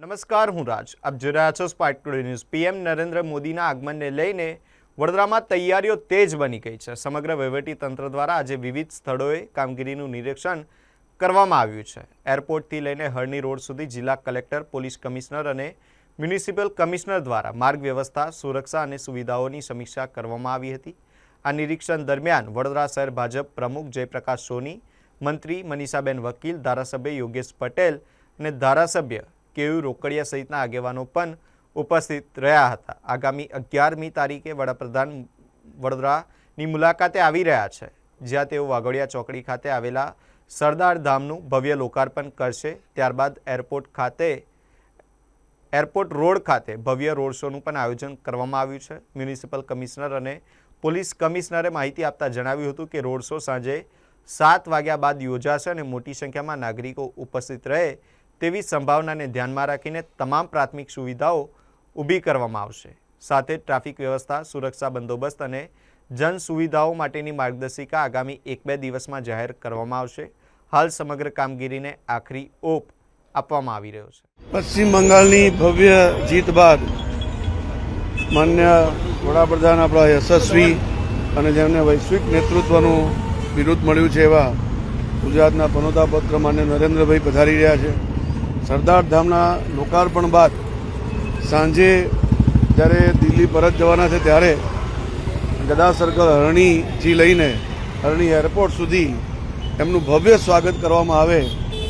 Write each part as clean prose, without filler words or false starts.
નમસ્કાર, હું રાજ. આપ જોઈ રહ્યા છો spark today news. PM Narendra મોદીના આગમનને લઈને વડોદરામાં તૈયારીઓ તેજ બની ગઈ છે. સમગ્ર વહીવટી તંત્ર દ્વારા આજે વિવિધ સ્થળોએ કામગીરીનું નિરીક્ષણ કરવામાં આવ્યું છે. એરપોર્ટથી લઈને હરણી રોડ સુધી જિલ્લા કલેક્ટર, પોલીસ કમિશનર અને મ્યુનિસિપલ કમિશનર દ્વારા માર્ગ વ્યવસ્થા, સુરક્ષા અને સુવિધાઓની સમીક્ષા કરવામાં આવી હતી. આ નિરીક્ષણ દરમિયાન વડોદરા શહેર ભાજપ પ્રમુખ જયપ્રકાશ સોની, મંત્રી મનીષાબેન વકીલ, ધારાસભ્ય યોગેશ પટેલ અને ધારાસભ્ય કેયુ રોકડિયા સહિતના આગેવાનો પણ ઉપસ્થિત રહ્યા હતા. આગામી 11મી તારીખે વડાપ્રધાન વડોદરાની મુલાકાતે આવી રહ્યા છે, જ્યાં તેઓ વાઘોડિયા ચોકડી ખાતે આવેલા સરદાર ધામનું ભવ્ય લોકાર્પણ કરશે. ત્યારબાદ એરપોર્ટ રોડ ખાતે ભવ્ય રોડ શોનું પણ આયોજન કરવામાં આવ્યું છે. મ્યુનિસિપલ કમિશનર અને પોલીસ કમિશનરે માહિતી આપતા જણાવ્યું હતું કે રોડ શો સાંજે 7 વાગ્યા બાદ યોજાશે અને મોટી સંખ્યામાં નાગરિકો ઉપસ્થિત રહે તેવી સંભાવનાને ધ્યાનમાં રાખીને તમામ પ્રાથમિક સુવિધાઓ ઊભી કરવામાં આવશે. સાથે ટ્રાફિક વ્યવસ્થા, સુરક્ષા બંદોબસ્ત અને જન સુવિધાઓ માટેની માર્ગદર્શિકા આગામી 1-2 દિવસમાં જાહેર કરવામાં આવશે. હાલ સમગ્ર કામગીરીને આખરી ઓપ આપવામાં આવી રહ્યો છે. પશ્ચિમ બંગાળની ભવ્ય જીત બાદ માન્ય વડાપ્રધાન આપણા યશસ્વી અને જેમને વૈશ્વિક નેતૃત્વનું બિરુદ મળ્યું છે એવા ગુજરાતના પનોતા પુત્ર માન્ય નરેન્દ્રભાઈ પધારી રહ્યા છે. સરદાર ધામના લોકાર્પણ બાદ સાંજે જ્યારે દિલ્હી પરત જવાના છે ત્યારે ગદા સર્કલ હરણીથી લઈને હરણી એરપોર્ટ સુધી એમનું ભવ્ય સ્વાગત કરવામાં આવે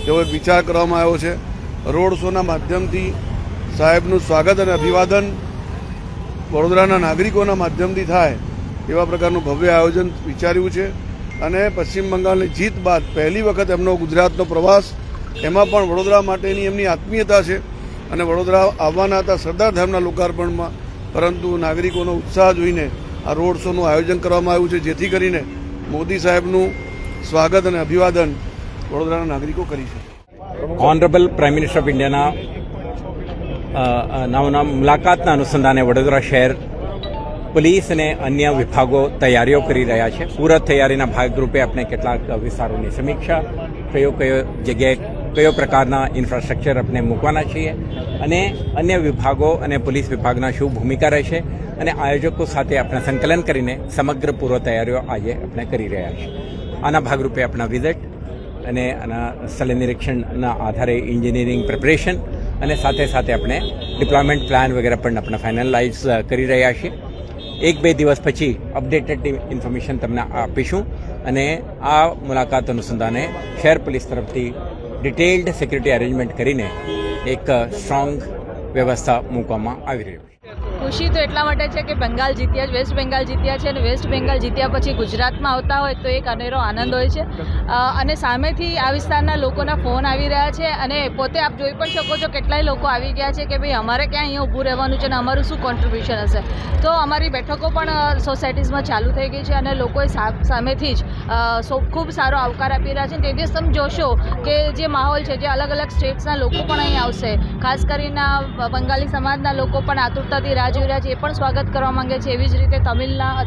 તેવો એક વિચાર કરવામાં આવ્યો છે. રોડ શોના માધ્યમથી સાહેબનું સ્વાગત અને અભિવાદન વડોદરાના નાગરિકોના માધ્યમથી થાય એવા પ્રકારનું ભવ્ય આયોજન વિચાર્યું છે. અને પશ્ચિમ બંગાળની જીત બાદ પહેલી વખત એમનો ગુજરાતનો પ્રવાસ, એમાં પણ વડોદરા માટેની એમની આત્મીયતા છે અને વડોદરા આવવાના હતા સરદાર ધામના લોકાર્પણમાં, પરંતુ નાગરિકોનો ઉત્સાહ જોઈને આ રોડ શોનું આયોજન કરવામાં આવ્યું છે, જેથી કરીને મોદી સાહેબનું સ્વાગત અને અભિવાદન વડોદરાના નાગરિકો કરી શકે. ઓનરેબલ પ્રાઇમ મિનિસ્ટર ઓફ ઇન્ડિયાના નવના મુલાકાતના અનુસંધાને વડોદરા શહેર પોલીસ અને અન્ય વિભાગો તૈયારીઓ કરી રહ્યા છે. પૂર્વ તૈયારીના ભાગરૂપે આપણે કેટલાક વિસ્તારોની સમીક્ષા, કયો જગ્યાએ કયો પ્રકારના ઇન્ફ્રાસ્ટ્રક્ચર આપણે મૂકવાના છીએ અને અન્ય વિભાગો અને પોલીસ વિભાગના શું ભૂમિકા રહેશે અને આયોજકો સાથે આપણે સંકલન કરીને સમગ્ર પૂર્વ તૈયારીઓ આજે આપણે કરી રહ્યા છીએ. આના ભાગરૂપે આપણા વિઝિટ અને આના સ્થળ નિરીક્ષણના આધારે એન્જિનિયરિંગ પ્રિપરેશન અને સાથે સાથે આપણે ડિપ્લોયમેન્ટ પ્લાન વગેરે પણ આપણે ફાઇનલાઇઝ કરી રહ્યા છીએ. 1-2 દિવસ પછી અપડેટેડ ઇન્ફોર્મેશન તમને આપીશું અને આ મુલાકાત અનુસંધાને શહેર પોલીસ તરફથી ડિટેલ્ડ સિક્યુરિટી અરેન્જમેન્ટ કરીને એક સ્ટ્રોંગ વ્યવસ્થા મૂકવામાં આવી રહી છે. ખુશી તો એટલા માટે છે કે બંગાળ જીત્યા, વેસ્ટ બેંગાલ જીત્યા છે અને વેસ્ટ બેંગાલ જીત્યા પછી ગુજરાતમાં આવતા હોય તો એક અનેરો આનંદ હોય છે. અને સામેથી આ વિસ્તારના લોકોના ફોન આવી રહ્યા છે અને પોતે આપ જોઈ પણ શકો છો કેટલાય લોકો આવી ગયા છે કે ભાઈ અમારે ક્યાં અહીંયા ઊભું રહેવાનું છે અને અમારું શું કોન્ટ્રીબ્યુશન હશે. તો અમારી બેઠકો પણ સોસાયટીઝમાં ચાલુ થઈ ગઈ છે અને લોકોએ સામેથી જ ખૂબ સારો આવકાર આપી રહ્યા છે. તે દિવસ તમે જોશો કે જે માહોલ છે, જે અલગ અલગ સ્ટેટ્સના લોકો પણ અહીં આવશે, ખાસ કરીને બંગાળી સમાજના લોકો પણ આતુરતાથી રાહ જોઈ રહ્યા છે, એ પણ સ્વાગત કરવા માંગે છે. એવી જ રીતે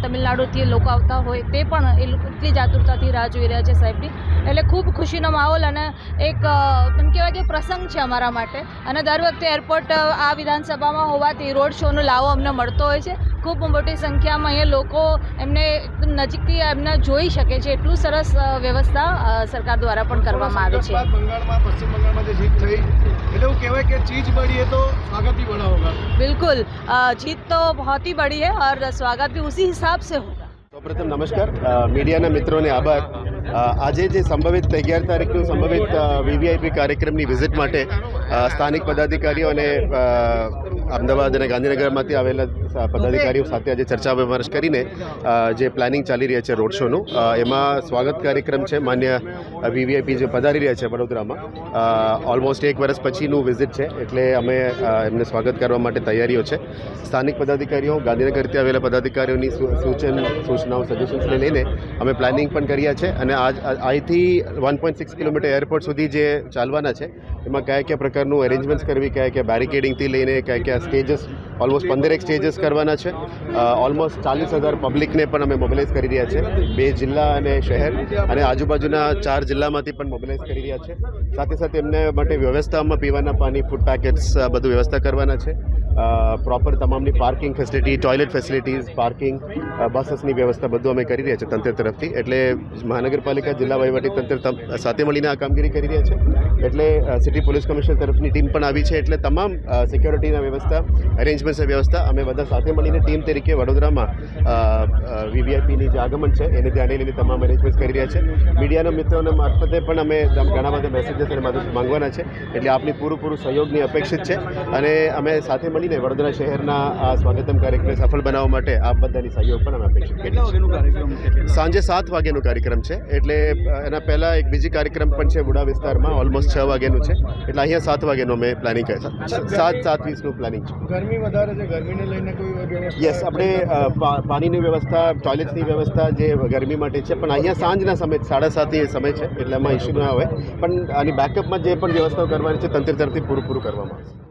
તમિલનાડુથી લોકો આવતા હોય તે પણ એ લોકો એટલી જ આતુરતાથી રાહ જોઈ રહ્યા છે સાહેબની. એટલે ખૂબ ખુશીનો માહોલ અને એક એમ કહેવાય કે પ્રસંગ છે અમારા માટે. અને દર વખતે એરપોર્ટ આ વિધાનસભામાં હોવાથી રોડ શોનો લાવો અમને મળતો હોય છે. ખૂબ મોટી સંખ્યામાં અહીંયા લોકો એમને એકદમ નજીકથી એમને જોઈ શકે છે, એટલું સરસ વ્યવસ્થા સરકાર દ્વારા પણ કરવામાં આવી છે. બંગાળમાં, પશ્ચિમ બંગાળમાં જે જીત થઈ એટલે એવું કહેવાય કે ચીજ બड़ी है तो स्वागत भी बड़ा होगा. बिल्कुल, जीत तो बहुत ही बड़ी है और स्वागत भी उसी हिसाब से होगा. સૌપ્રથમ નમસ્કાર, મીડિયાના મિત્રોને આભાર. આજે જે સંભવિત 11 તારીખનું સંભવિત વીવીઆઈપી કાર્યક્રમની વિઝિટ માટે સ્થાનિક પદાધિકારીઓ અને અમદાવાદ અને ગાંધીનગરમાંથી આવેલા પદાધિકારીઓ સાથે આજે ચર્ચા વિમર્શ કરીને જે પ્લાનિંગ ચાલી રહ્યા છે રોડ શોનું, એમાં સ્વાગત કાર્યક્રમ છે. માન્ય વીવીઆઈપી જે પધારી રહ્યા છે વડોદરામાં, ઓલમોસ્ટ 1 વર્ષ પછીનું વિઝિટ છે, એટલે અમે એમને સ્વાગત કરવા માટે તૈયારીઓ છે. સ્થાનિક પદાધિકારીઓ, ગાંધીનગરથી આવેલા પદાધિકારીઓની સૂચનાઓ, સજેશન્સને લઈને અમે પ્લાનિંગ પણ કર્યા છે અને અહીંથી 1.6 કિલોમીટર એરપોર્ટ સુધી જે ચાલવાના છે એમાં કયા પ્રકારનું અરેન્જમેન્ટ્સ કરવી, કયા બેરિકેડિંગથી લઈને કયા સ્ટેજીસ, ઓલમોસ્ટ 15 સ્ટેજીસ કરવાના છે. ઓલમોસ્ટ 40,000 પબ્લિકને પણ અમે મોબિલાઇઝ કરી રહ્યા છે. 2 જિલ્લા અને શહેર અને આજુબાજુના 4 જિલ્લામાંથી પણ મોબિલાઇઝ કરી રહ્યા છે. સાથે સાથે એમને માટે વ્યવસ્થામાં પીવાના પાણી, ફૂડ પેકેટ્સ બધું વ્યવસ્થા કરવાના છે. પ્રોપર તમામની parking facility, toilet facilities, parking, બસીસની વ્યવસ્થા બધું અમે કરી રહ્યા છીએ તંત્ર તરફથી. એટલે મહાનગરપાલિકા, જિલ્લા વહીવટી તંત્ર સાથે મળીને આ કામગીરી કરી રહ્યા છે. એટલે સિટી પોલીસ કમિશનર તરફની ટીમ પણ આવી છે. એટલે તમામ સિક્યોરિટીના વ્યવસ્થા, અરેન્જમેન્ટ્સની વ્યવસ્થા અમે બધા સાથે મળીને ટીમ તરીકે વડોદરામાં વીવીઆઈપીની જે આગમન છે એને ધ્યાને લઈને તમામ અરેન્જમેન્ટ્સ કરી રહ્યા છે. મીડિયાના મિત્રોના મારફતે પણ અમે ઘણા બધા મેસેજીસ અને મદદ માંગવાના છે. એટલે આપની પૂરું સહયોગની અપેક્ષિત છે અને અમે સાથે મળીને વડોદરા શહેરના આ સ્વાગતમ કાર્યક્રમને સફળ બનાવવા માટે આપ બધાની સહયોગ પણ અમે અપેક્ષિત કરીએ છીએ. સાંજે 7 વાગ્યાનો કાર્યક્રમ છે. એટલે એના પહેલાં એક બીજી કાર્યક્રમ પણ છે બુડા વિસ્તારમાં, ઓલમોસ્ટ 6 વાગ્યાનું છે. એટલે અહીંયા 7 વાગ્યાનું અમે પ્લાનિંગ કરીએ. 7:20નું પ્લાનિંગ છે. ગરમી વધારે છે, ગરમીને લઈને કોઈ યસ, આપણે પાણીની વ્યવસ્થા, ટોયલેટ્સની વ્યવસ્થા જે ગરમી માટે છે, પણ અહીંયા સાંજના સમય 7:30 સમય છે. એટલે એમાં ઇસ્યુ ના હોય. પણ આની બેકઅપમાં જે પણ વ્યવસ્થાઓ કરવાની છે તંત્ર તરફથી પૂરું કરવામાં આવશે.